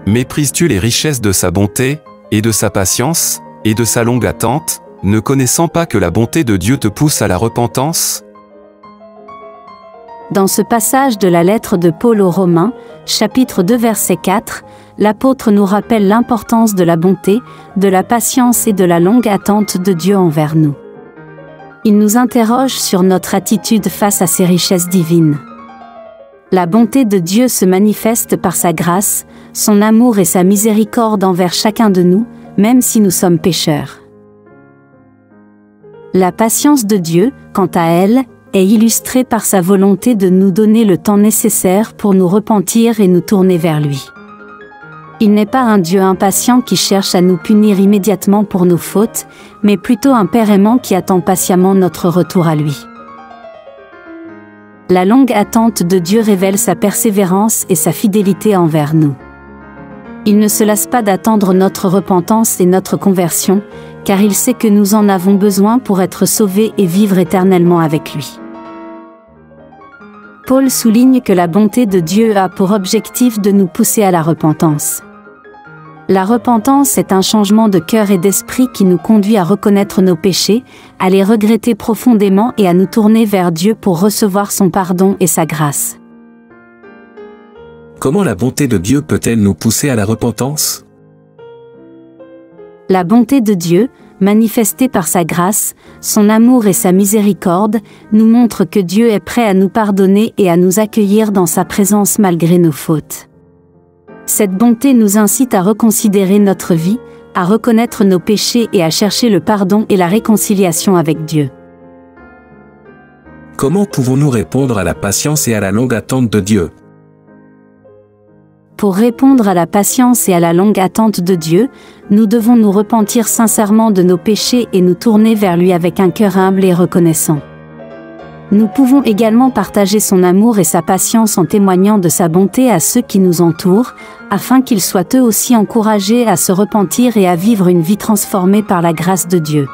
Méprises-tu les richesses de sa bonté, et de sa patience, et de sa longue attente, ne connaissant pas que la bonté de Dieu te pousse à la repentance? Dans ce passage de la lettre de Paul aux Romains, chapitre 2 verset 4, l'apôtre nous rappelle l'importance de la bonté, de la patience et de la longue attente de Dieu envers nous. Il nous interroge sur notre attitude face à ces richesses divines. La bonté de Dieu se manifeste par sa grâce, son amour et sa miséricorde envers chacun de nous, même si nous sommes pécheurs. La patience de Dieu, quant à elle, est illustrée par sa volonté de nous donner le temps nécessaire pour nous repentir et nous tourner vers lui. Il n'est pas un Dieu impatient qui cherche à nous punir immédiatement pour nos fautes, mais plutôt un Père aimant qui attend patiemment notre retour à lui. La longue attente de Dieu révèle sa persévérance et sa fidélité envers nous. Il ne se lasse pas d'attendre notre repentance et notre conversion, car il sait que nous en avons besoin pour être sauvés et vivre éternellement avec lui. Paul souligne que la bonté de Dieu a pour objectif de nous pousser à la repentance. La repentance est un changement de cœur et d'esprit qui nous conduit à reconnaître nos péchés, à les regretter profondément et à nous tourner vers Dieu pour recevoir son pardon et sa grâce. Comment la bonté de Dieu peut-elle nous pousser à la repentance? La bonté de Dieu, manifestée par sa grâce, son amour et sa miséricorde, nous montre que Dieu est prêt à nous pardonner et à nous accueillir dans sa présence malgré nos fautes. Cette bonté nous incite à reconsidérer notre vie, à reconnaître nos péchés et à chercher le pardon et la réconciliation avec Dieu. Comment pouvons-nous répondre à la patience et à la longue attente de Dieu? Pour répondre à la patience et à la longue attente de Dieu, nous devons nous repentir sincèrement de nos péchés et nous tourner vers lui avec un cœur humble et reconnaissant. Nous pouvons également partager son amour et sa patience en témoignant de sa bonté à ceux qui nous entourent, afin qu'ils soient eux aussi encouragés à se repentir et à vivre une vie transformée par la grâce de Dieu.